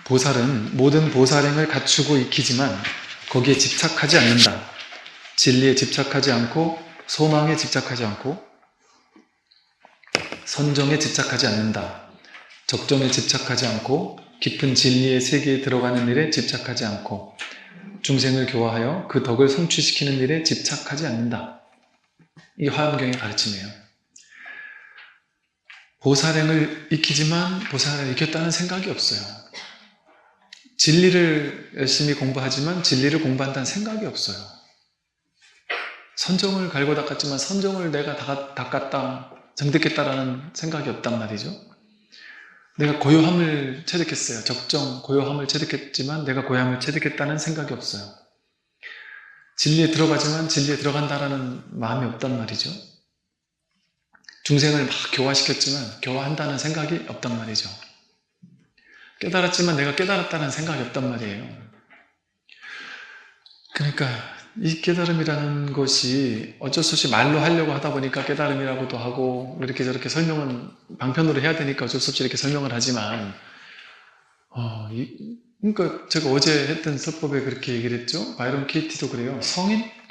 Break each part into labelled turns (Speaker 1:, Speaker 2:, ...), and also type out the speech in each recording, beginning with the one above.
Speaker 1: 보살은 모든 보살행을 갖추고 익히지만 거기에 집착하지 않는다. 진리에 집착하지 않고 소망에 집착하지 않고 선정에 집착하지 않는다. 적정에 집착하지 않고 깊은 진리의 세계에 들어가는 일에 집착하지 않고 중생을 교화하여 그 덕을 성취시키는 일에 집착하지 않는다. 이 화엄경의 가르침이에요. 보살행을 익히지만 보살행을 익혔다는 생각이 없어요. 진리를 열심히 공부하지만 진리를 공부한다는 생각이 없어요. 선정을 갈고 닦았지만 선정을 내가 닦았다, 정득했다라는 생각이 없단 말이죠. 내가 고요함을 체득했어요. 적정, 고요함을 체득했지만 내가 고요함을 체득했다는 생각이 없어요. 진리에 들어가지만 진리에 들어간다라는 마음이 없단 말이죠. 중생을 막 교화시켰지만 교화한다는 생각이 없단 말이죠. 깨달았지만 내가 깨달았다는 생각이 없단 말이에요. 그러니까 이 깨달음이라는 것이 어쩔 수 없이 말로 하려고 하다 보니까 깨달음이라고도 하고 이렇게 저렇게 설명은 방편으로 해야 되니까 어쩔 수 없이 이렇게 설명을 하지만 그러니까 제가 어제 했던 설법에 그렇게 얘기를 했죠. 바이런 케이티도 그래요.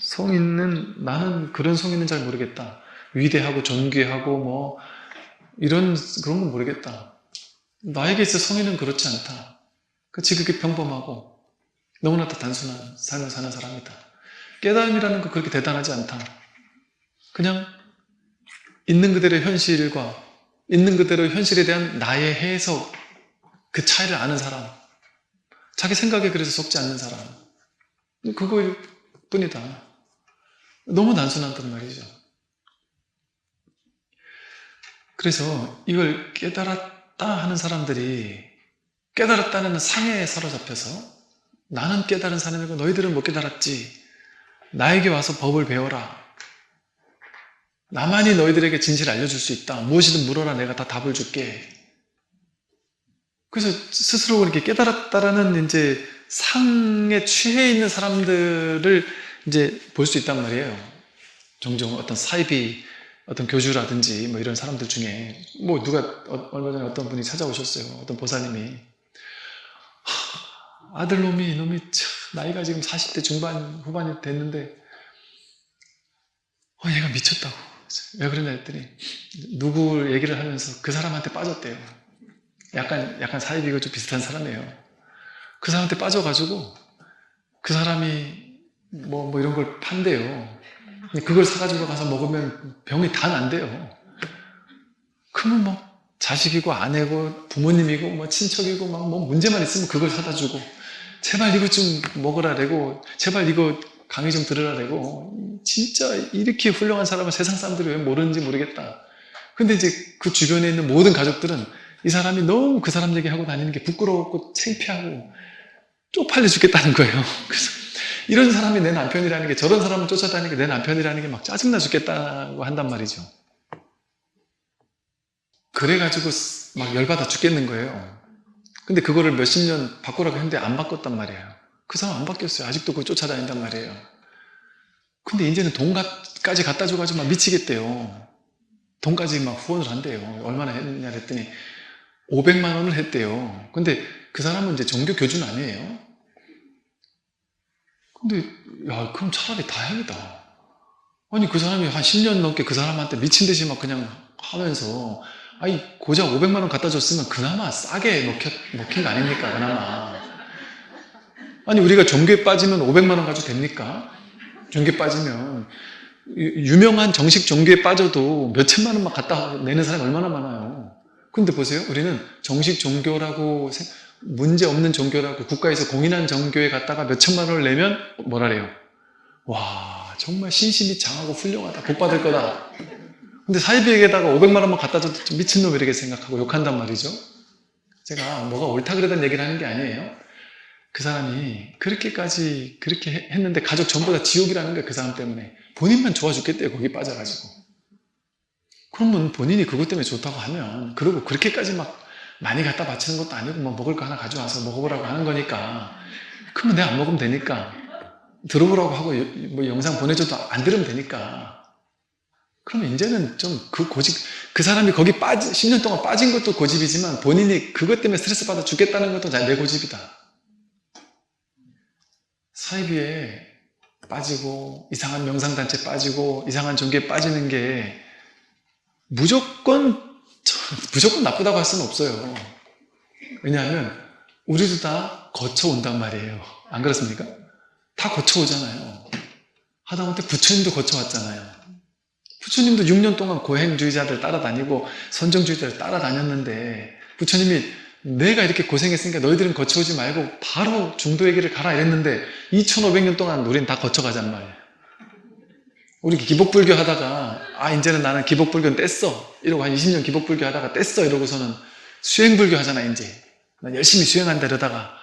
Speaker 1: 성인은 나는 그런 성인은 잘 모르겠다. 위대하고 존귀하고 뭐 그런 건 모르겠다. 나에게 있어 성인은 그렇지 않다. 지극히 평범하고 너무나도 단순한 삶을 사는 사람이다. 깨달음이라는 거 그렇게 대단하지 않다. 그냥 있는 그대로의 현실과 있는 그대로의 현실에 대한 나의 해석, 그 차이를 아는 사람, 자기 생각에 그래서 속지 않는 사람, 그거일 뿐이다. 너무 단순하단 말이죠. 그래서 이걸 깨달았다 하는 사람들이 깨달았다는 상해에 사로잡혀서 나는 깨달은 사람이고 너희들은 못 깨달았지. 나에게 와서 법을 배워라. 나만이 너희들에게 진실을 알려줄 수 있다. 무엇이든 물어라. 내가 다 답을 줄게. 그래서 스스로 그렇게 깨달았다라는 이제 상에 취해 있는 사람들을 이제 볼 수 있단 말이에요. 종종 어떤 사이비 어떤 교주라든지 뭐 이런 사람들 중에 뭐 누가 얼마 전에 어떤 분이 찾아오셨어요. 어떤 보살님이 아들놈이 나이가 지금 40대 중반 후반이 됐는데 얘가 미쳤다고. 왜 그러냐 했더니 누구 얘기를 하면서 그 사람한테 빠졌대요. 약간 사이비가 좀 비슷한 사람이에요. 그 사람한테 빠져가지고 그 사람이 뭐 이런 걸 판대요. 그걸 사가지고 가서 먹으면 병이 다 난대요. 그러면 뭐 자식이고 아내고 부모님이고 뭐 친척이고 막 뭐 문제만 있으면 그걸 사다 주고 제발 이거 좀 먹으라래고 제발 이거 강의 좀 들으라래고 진짜 이렇게 훌륭한 사람을 세상 사람들이 왜 모르는지 모르겠다. 근데 이제 그 주변에 있는 모든 가족들은 이 사람이 너무 그 사람 얘기하고 다니는 게 부끄러웠고 창피하고 쪽팔려 죽겠다는 거예요. 그래서 이런 사람이 내 남편이라는 게 저런 사람을 쫓아다니는 게 내 남편이라는 게 막 짜증나 죽겠다고 한단 말이죠. 그래가지고 막 열받아 죽겠는 거예요. 근데 그거를 몇십 년 바꾸라고 했는데 안 바꿨단 말이에요. 그 사람 안 바뀌었어요. 아직도 그걸 쫓아다닌단 말이에요. 근데 이제는 돈까지 갖다 줘가지고 막 미치겠대요. 돈까지 막 후원을 한대요. 얼마나 했느냐 했더니 500만 원을 했대요. 근데 그 사람은 이제 종교 교주는 아니에요. 근데 야 그럼 차라리 다행이다. 아니 그 사람이 한 10년 넘게 그 사람한테 미친 듯이 막 그냥 하면서 아니 고작 500만 원 갖다 줬으면 그나마 싸게 먹힌 거 아닙니까 그나마. 아니 우리가 종교에 빠지면 500만 원 가지고 됩니까? 종교에 빠지면 유명한 정식 종교에 빠져도 몇천만 원만 갖다 내는 사람이 얼마나 많아요. 근데 보세요. 우리는 정식 종교라고 문제 없는 종교라고 국가에서 공인한 종교에 갔다가 몇천만 원을 내면 뭐라래요? 와 정말 신심이 장하고 훌륭하다. 복 받을 거다. 근데 사이비에게다가 500만 원만 갖다 줘도 미친놈 이렇게 생각하고 욕한단 말이죠. 제가 뭐가 옳다 그러다는 얘기를 하는 게 아니에요. 그 사람이 그렇게 했는데 가족 전부 다 지옥이라는 거예요. 그 사람 때문에. 본인만 좋아 죽겠대요. 거기 빠져가지고. 그러면 본인이 그것 때문에 좋다고 하면 그리고 그렇게까지 막 많이 갖다 바치는 것도 아니고 뭐 먹을 거 하나 가져와서 먹어보라고 하는 거니까 그러면 내가 안 먹으면 되니까 들어보라고 하고 뭐 영상 보내줘도 안 들으면 되니까 그러면 이제는 좀 그 사람이 거기 10년 동안 빠진 것도 고집이지만 본인이 그것 때문에 스트레스 받아 죽겠다는 것도 내 고집이다. 사이비에 빠지고 이상한 명상단체 빠지고 이상한 종교에 빠지는 게 무조건 나쁘다고 할 수는 없어요. 왜냐하면 우리도 다 거쳐온단 말이에요. 안 그렇습니까? 다 거쳐오잖아요. 하다못해 부처님도 거쳐왔잖아요. 부처님도 6년 동안 고행주의자들 따라다니고 선정주의자들 따라다녔는데 부처님이 내가 이렇게 고생했으니까 너희들은 거쳐오지 말고 바로 중도의 길을 가라 이랬는데 2500년 동안 우린 다 거쳐가잔 말이에요. 우리 기복불교 하다가 이제는 나는 기복불교는 뗐어 이러고 한 20년 기복불교 하다가 뗐어 이러고서는 수행불교 하잖아. 이제 난 열심히 수행한다 이러다가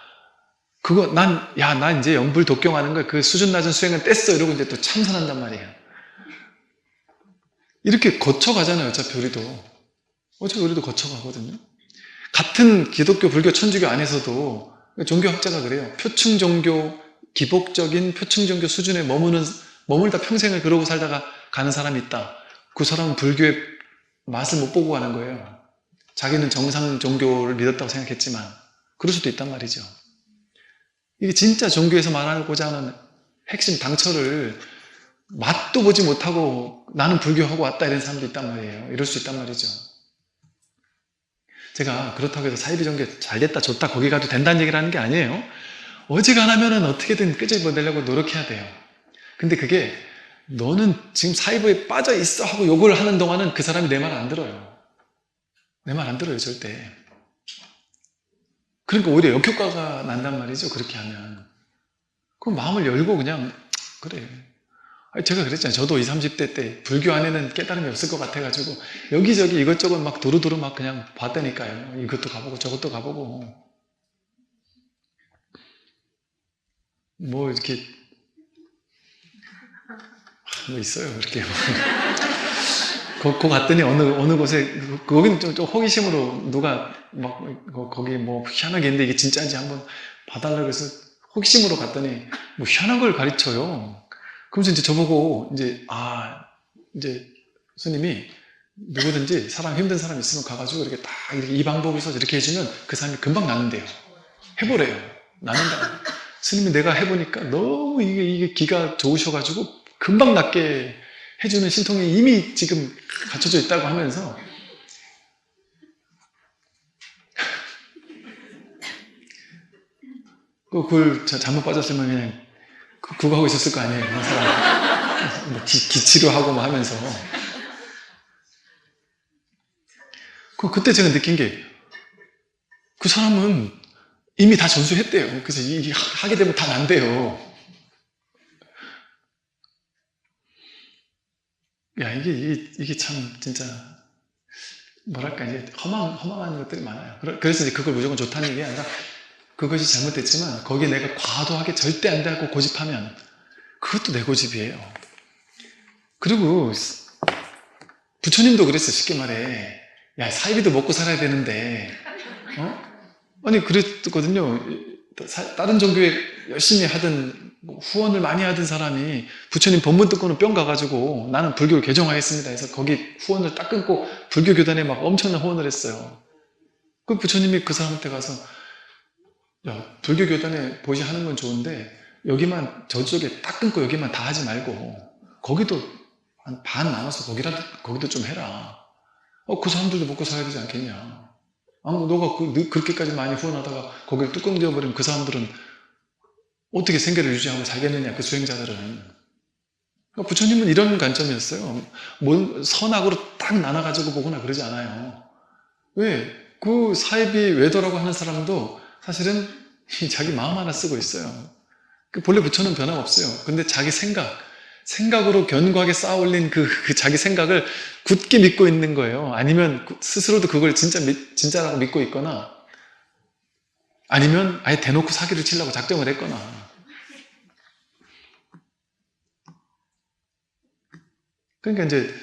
Speaker 1: 나 이제 영불 독경하는 거야. 그 수준 낮은 수행은 뗐어 이러고 이제 또 참선한단 말이에요. 이렇게 거쳐가잖아요. 어차피 우리도 거쳐가거든요. 같은 기독교, 불교, 천주교 안에서도 종교학자가 그래요. 표층종교, 기복적인 표층종교 수준에 머물다 평생을 그러고 살다가 가는 사람이 있다. 그 사람은 불교의 맛을 못 보고 가는 거예요. 자기는 정상 종교를 믿었다고 생각했지만 그럴 수도 있단 말이죠. 이게 진짜 종교에서 말하고자 하는 핵심 당처를 맛도 보지 못하고 나는 불교하고 왔다 이런 사람도 있단 말이에요. 이럴 수 있단 말이죠. 제가 그렇다고 해서 사이비 종교 잘됐다 좋다 거기 가도 된다는 얘기를 하는 게 아니에요. 어지간하면은 어떻게든 끄집어내려고 노력해야 돼요. 근데 그게 너는 지금 사이비에 빠져 있어 하고 욕을 하는 동안은 그 사람이 내 말 안 들어요. 내 말 안 들어요 절대. 그러니까 오히려 역효과가 난단 말이죠. 그렇게 하면 그럼 마음을 열고 그냥 그래. 제가 그랬잖아요. 저도 20, 30대 때 불교 안에는 깨달음이 없을 것 같아가지고 여기저기 이것저것 막 두루두루 막 그냥 봤다니까요. 이것도 가보고 저것도 가보고 뭐 이렇게 뭐 있어요. 이렇게 거 갔더니 어느 곳에 거기는 좀 호기심으로 누가 막 거기 뭐 희한하게 있는데 이게 진짜인지 한번 봐달라고 해서 호기심으로 갔더니 뭐 희한한 걸 가르쳐요. 그러면서 이제 저보고 이제 스님이 누구든지 힘든 사람 있으면 가가지고 이렇게 딱 이렇게 이 방법을 써서 이렇게 해주면 그 사람이 금방 낫는데요. 해보래요. 낫는다. 스님이 내가 해보니까 너무 이게 기가 좋으셔가지고 금방 낫게 해주는 신통이 이미 지금 갖춰져 있다고 하면서 그걸 잘못 빠졌으면 그냥 그거 하고 있었을 거 아니에요. 그 사람 뭐 기치료하고 뭐 하면서 그때 제가 느낀 게 그 사람은 이미 다 전수했대요. 그래서 하게 되면 다 난대요. 야 이게 참 진짜 뭐랄까 이제 허망한 것들이 많아요. 그래서 이제 그걸 무조건 좋다는 얘기 아니라 그것이 잘못됐지만 거기에 내가 과도하게 절대 안 되고 고집하면 그것도 내 고집이에요. 그리고 부처님도 그랬어요. 쉽게 말해 야 사이비도 먹고 살아야 되는데 아니 그랬거든요. 다른 종교에 열심히 하던 후원을 많이 하던 사람이 부처님 법문 듣고는 뿅 가가지고 나는 불교를 개종하겠습니다 해서 거기 후원을 딱 끊고 불교 교단에 막 엄청난 후원을 했어요. 그 부처님이 그 사람한테 가서 야 불교 교단에 보시 하는 건 좋은데 여기만 저쪽에 딱 끊고 여기만 다 하지 말고 거기도 한 반 나눠서 거기도 좀 해라. 그 사람들도 먹고 살아야 되지 않겠냐. 너가 그렇게까지 많이 후원하다가 거기를 뚜껑 지어버리면 그 사람들은 어떻게 생계를 유지하고 살겠느냐, 그 수행자들은. 그러니까 부처님은 이런 관점이었어요. 선악으로 딱 나눠가지고 보거나 그러지 않아요. 왜? 그 사이비 외도라고 하는 사람도 사실은 자기 마음 하나 쓰고 있어요. 본래 부처는 변함없어요. 근데 자기 생각으로 견고하게 쌓아 올린 그 자기 생각을 굳게 믿고 있는 거예요. 아니면 스스로도 그걸 진짜라고 믿고 있거나 아니면 아예 대놓고 사기를 치려고 작정을 했거나. 그러니까 이제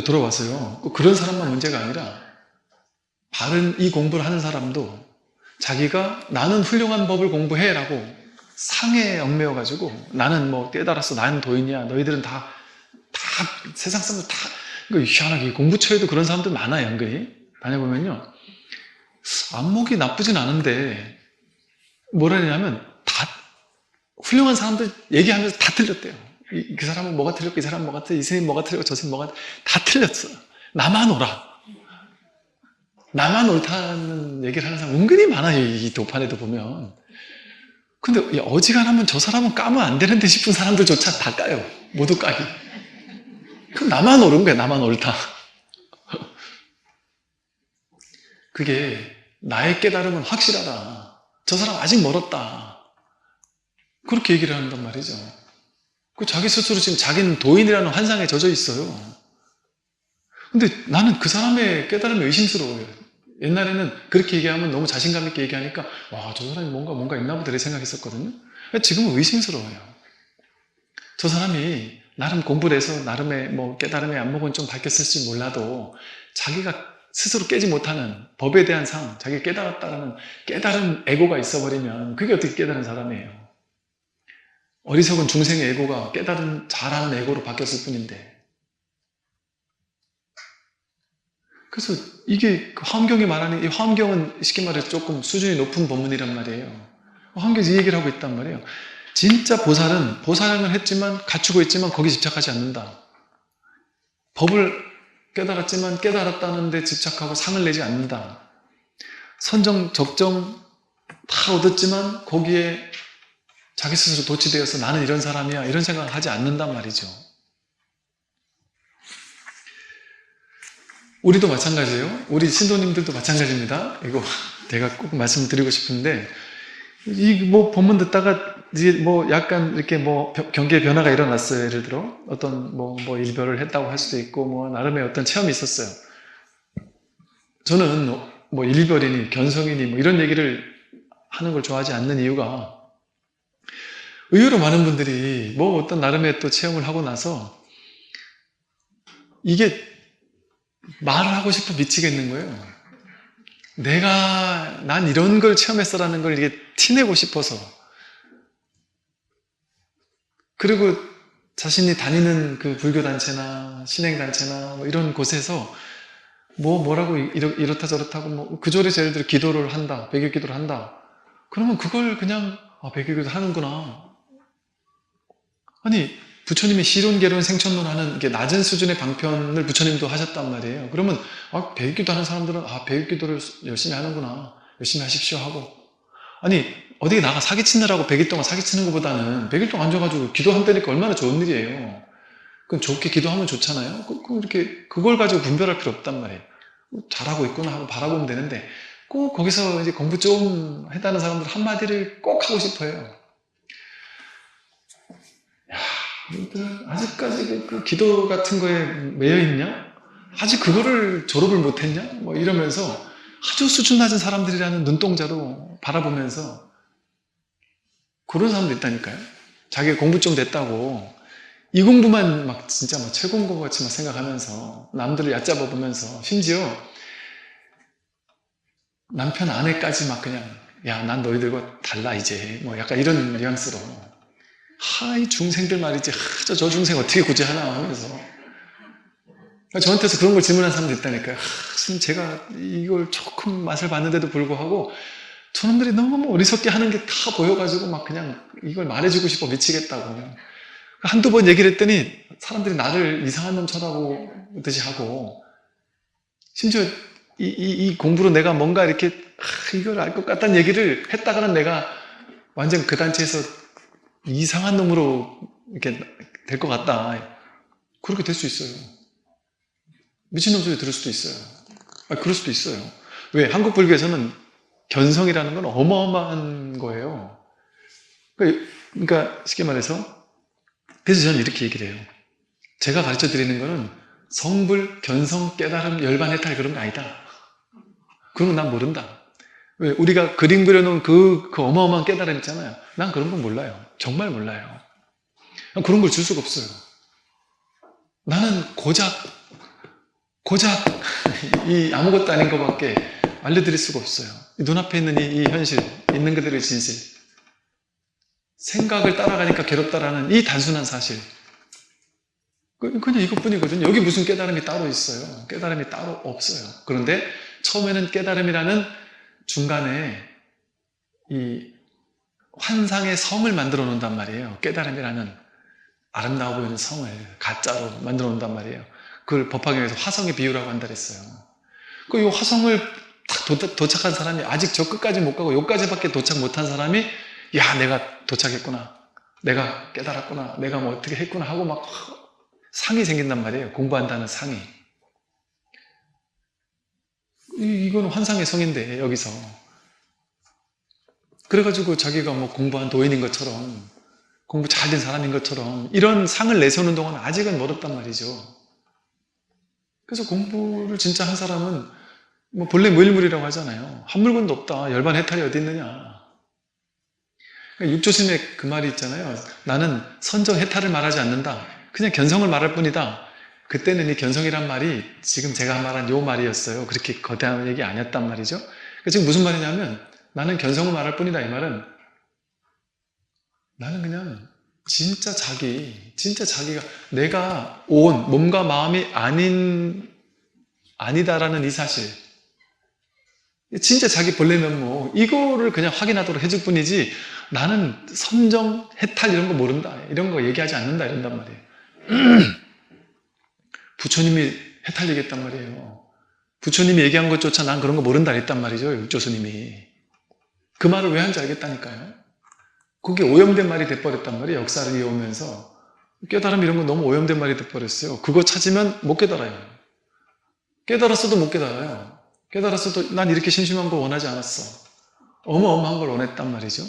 Speaker 1: 돌아왔어요. 그런 사람만 문제가 아니라 바른 이 공부를 하는 사람도 자기가 나는 훌륭한 법을 공부해라고 상해에 얽매여가지고 나는 뭐 깨달았어, 나는 도인이야, 너희들은 다 세상 사람들 다, 희한하게 공부처에도 그런 사람들 많아요, 은근히. 다녀보면요. 안목이 나쁘진 않은데, 뭐라 하냐면, 다, 훌륭한 사람들 얘기하면서 다 틀렸대요. 그 사람은 뭐가 틀렸고, 이 사람은 뭐가 틀렸고, 이 선생님 뭐가 틀렸고, 저 선생님 뭐가 다 틀렸어. 나만 옳아. 나만 옳다는 얘기를 하는 사람 은근히 많아요, 이 도판에도 보면. 근데 어지간하면 저 사람은 까면 안 되는데 싶은 사람들조차 다 까요. 모두 까기. 그럼 나만 옳은 거야, 나만 옳다. 그게 나의 깨달음은 확실하다. 저 사람 아직 멀었다. 그렇게 얘기를 한단 말이죠. 그 자기 스스로 지금 자기는 도인이라는 환상에 젖어 있어요. 근데 나는 그 사람의 깨달음이 의심스러워요. 옛날에는 그렇게 얘기하면 너무 자신감 있게 얘기하니까 와, 저 사람이 뭔가 있나 보다 이렇게 생각했었거든요. 지금은 의심스러워요. 저 사람이 나름 공부를 해서 나름의 깨달음의 안목은 좀 밝혔을지 몰라도 자기가 스스로 깨지 못하는 법에 대한 자기가 깨달았다는 깨달은 에고가 있어버리면 그게 어떻게 깨달은 사람이에요. 어리석은 중생의 에고가 깨달은 잘하는 에고로 바뀌었을 뿐인데. 그래서 이게 화엄경이 말하는 이 화엄경은 쉽게 말해서 조금 수준이 높은 법문이란 말이에요. 화엄경에서 이 얘기를 하고 있단 말이에요. 진짜 보살은 했지만 갖추고 있지만 거기 집착하지 않는다. 법을 깨달았지만 깨달았다는 데 집착하고 상을 내지 않는다. 선정, 적정 다 얻었지만 거기에 자기 스스로 도취되어서 나는 이런 사람이야 이런 생각을 하지 않는단 말이죠. 우리도 마찬가지예요. 우리 신도님들도 마찬가지입니다. 이거 내가 꼭 말씀드리고 싶은데 이 법문 듣다가 이제 약간 이렇게 경계의 변화가 일어났어요. 예를 들어 어떤 일별을 했다고 할 수도 있고 나름의 어떤 체험이 있었어요. 저는 일별이니 견성이니 이런 얘기를 하는 걸 좋아하지 않는 이유가 의외로 많은 분들이 어떤 나름의 또 체험을 하고 나서 이게 말을 하고 싶어 미치겠는 거예요. 난 이런 걸 체험했어라는 걸 이게 티내고 싶어서. 그리고 자신이 다니는 그 불교단체나 신행단체나 이런 곳에서 뭐라고 이렇다 저렇다고 그 절에서 예를 들어 기도를 한다, 백일기도를 한다. 그러면 그걸 그냥 백일기도 하는구나. 아니 부처님이 시론계론 생천론 하는 이게 낮은 수준의 방편을 부처님도 하셨단 말이에요. 그러면 백일기도 하는 사람들은 백일기도를 열심히 하는구나, 열심히 하십시오 하고, 아니 어디 나가 사기치느라고 100일 동안 사기치는 것보다는 100일 동안 앉아가지고 기도한다니까 얼마나 좋은 일이에요. 그럼 좋게 기도하면 좋잖아요. 이렇게 그걸 가지고 분별할 필요 없단 말이에요. 잘하고 있구나 하고 바라보면 되는데 꼭 거기서 이제 공부 좀 했다는 사람들 한마디를 꼭 하고 싶어요. 야, 너희들 아직까지 그 기도 같은 거에 매여 있냐? 아직 그거를 졸업을 못했냐? 이러면서 아주 수준 낮은 사람들이라는 눈동자로 바라보면서 그런 사람도 있다니까요. 자기가 공부 좀 됐다고 이 공부만 진짜 최고인 것 같이 생각하면서 남들을 얕잡아 보면서 심지어 남편 아내까지 그냥 야, 난 너희들과 달라 이제 약간 이런 뉘앙스로 이 중생들 말이지 저 중생 어떻게 구제하나 하면서 저한테서 그런 걸 질문한 사람도 있다니까요. 스님 제가 이걸 조금 맛을 봤는데도 불구하고 저놈들이 너무 어리석게 하는 게 다 보여가지고 그냥 이걸 말해주고 싶어 미치겠다고 한두 번 얘기를 했더니 사람들이 나를 이상한 놈 쳐다보듯이 하고, 심지어 이 공부로 내가 뭔가 이렇게 이걸 알 것 같다는 얘기를 했다가는 내가 완전 그 단체에서 이상한 놈으로 이렇게 될 것 같다. 그렇게 될 수 있어요. 미친놈 소리 들을 수도 있어요. 그럴 수도 있어요. 왜? 한국 불교에서는 견성이라는 건 어마어마한 거예요. 그러니까 쉽게 말해서 그래서 저는 이렇게 얘기를 해요. 제가 가르쳐 드리는 거는 성불, 견성, 깨달음, 열반, 해탈 그런 거 아니다. 그런 건 난 모른다. 왜? 우리가 그림 그려놓은 그 어마어마한 깨달음 있잖아요. 난 그런 건 몰라요. 정말 몰라요. 그런 걸 줄 수가 없어요. 나는 고작 이 아무것도 아닌 것밖에 알려드릴 수가 없어요. 눈앞에 있는 이 현실, 있는 그대로의 진실, 생각을 따라가니까 괴롭다라는 이 단순한 사실, 그냥 이것뿐이거든요. 여기 무슨 깨달음이 따로 있어요. 깨달음이 따로 없어요. 그런데 처음에는 깨달음이라는 중간에 이 환상의 성을 만들어 놓는단 말이에요. 깨달음이라는 아름다워 보이는 성을 가짜로 만들어 놓는단 말이에요. 그걸 법화경에서 화성의 비유라고 한다 그랬어요. 이 화성을 딱 도착한 사람이 아직 저 끝까지 못 가고 여기까지밖에 도착 못한 사람이 야, 내가 도착했구나. 내가 깨달았구나. 내가 뭐 어떻게 했구나 하고 막 상이 생긴단 말이에요. 공부한다는 상이. 이건 환상의 성인데 여기서. 그래가지고 자기가 뭐 공부한 도인인 것처럼 공부 잘 된 사람인 것처럼 이런 상을 내세우는 동안 아직은 멀었단 말이죠. 그래서 공부를 진짜 한 사람은 뭐 본래 무일물이라고 하잖아요. 한 물건도 없다. 열반 해탈이 어디 있느냐. 그러니까 육조스님의 그 말이 있잖아요. 나는 선정 해탈을 말하지 않는다. 그냥 견성을 말할 뿐이다. 그때는 이 견성이란 말이 지금 제가 말한 요 말이었어요. 그렇게 거대한 얘기 아니었단 말이죠. 그러니까 지금 무슨 말이냐면 나는 견성을 말할 뿐이다. 이 말은 나는 그냥 진짜 자기가 내가 온 몸과 마음이 아니다라는 이 사실. 진짜 자기 본래 면모 이거를 그냥 확인하도록 해줄 뿐이지 나는 선정, 해탈 이런 거 모른다. 이런 거 얘기하지 않는다. 이런단 말이에요. 부처님이 해탈 얘기했단 말이에요. 부처님이 얘기한 것조차 난 그런 거 모른다 했단 말이죠. 육조스님이. 그 말을 왜 한지 알겠다니까요. 그게 오염된 말이 돼버렸단 말이에요. 역사를 이어오면서. 깨달음 이런 건 너무 오염된 말이 돼버렸어요. 그거 찾으면 못 깨달아요. 깨달았어도 못 깨달아요. 깨달았어도 난 이렇게 심심한 거 원하지 않았어. 어마어마한 걸 원했단 말이죠.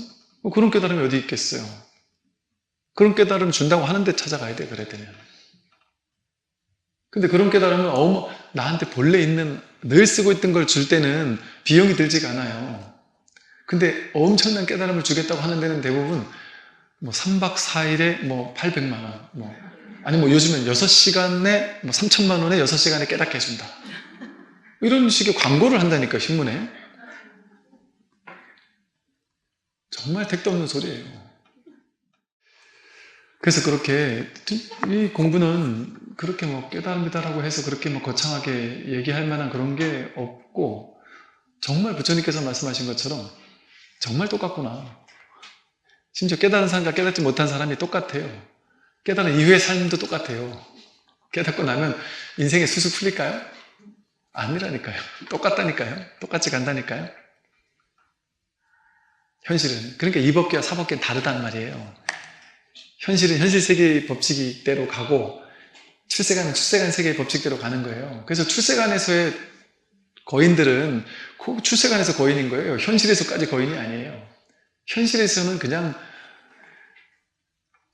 Speaker 1: 그런 깨달음이 어디 있겠어요. 그런 깨달음 준다고 하는데 찾아가야 돼. 그래야 되면. 근데 그런 깨달음은 나한테 본래 있는 늘 쓰고 있던 걸 줄 때는 비용이 들지가 않아요. 근데 엄청난 깨달음을 주겠다고 하는 데는 대부분 뭐 3박 4일에 뭐 800만 원, 아니 뭐 요즘엔 6시간에 뭐 3천만 원에 6시간에 깨닫게 해준다. 이런 식의 광고를 한다니까, 신문에. 정말 택도 없는 소리예요. 그래서 그렇게 이 공부는 그렇게 뭐 깨달음이다라고 해서 그렇게 뭐 거창하게 얘기할 만한 그런 게 없고 정말 부처님께서 말씀하신 것처럼 정말 똑같구나. 심지어 깨달은 사람과 깨닫지 못한 사람이 똑같아요. 깨달은 이후의 삶도 똑같아요. 깨닫고 나면 인생의 수수 풀릴까요? 아니라니까요. 똑같다니까요. 똑같이 간다니까요. 현실은. 그러니까 이법계와 사법계는 다르단 말이에요. 현실은 현실 세계의 법칙대로 가고 출세관은 출세관 세계의 법칙대로 가는 거예요. 그래서 출세관에서의 거인들은 출세관에서 거인인 거예요. 현실에서까지 거인이 아니에요. 현실에서는 그냥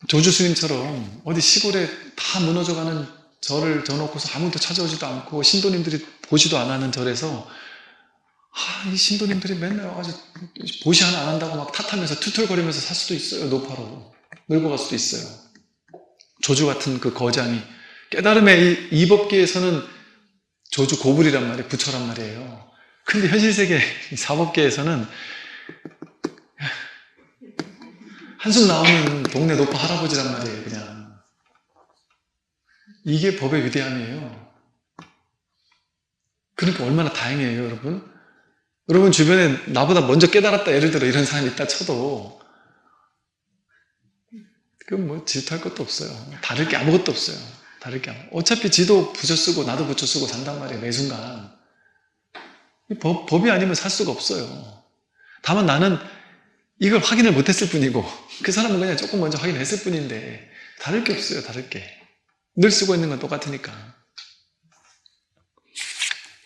Speaker 1: 조주스님처럼 어디 시골에 다 무너져가는 절을 져놓고서 아무도 찾아오지도 않고 신도님들이 보지도 안 하는 절에서 이 신도님들이 맨날 와가지고 보시 하나 안 한다고 막 탓하면서 툴툴거리면서 살 수도 있어요. 노파로 늙어갈 수도 있어요. 조주 같은 그 거장이 깨달음의 이 법계에서는 조주 고불이란 말이에요. 부처란 말이에요. 근데 현실세계 사법계에서는 한숨 나오는 동네 노파 할아버지란 말이에요. 그냥 이게 법의 위대함이에요. 그러니까 얼마나 다행이에요, 여러분. 여러분 주변에 나보다 먼저 깨달았다, 예를 들어 이런 사람이 있다 쳐도 그건 뭐 질투할 것도 없어요. 다를 게 아무것도 없어요. 다를 게 어차피 지도 부처 쓰고 나도 부처 쓰고 산단 말이에요. 매 순간. 법이 아니면 살 수가 없어요. 다만 나는 이걸 확인을 못했을 뿐이고 그 사람은 그냥 조금 먼저 확인했을 뿐인데 다를 게 없어요. 다를 게. 늘 쓰고 있는 건 똑같으니까.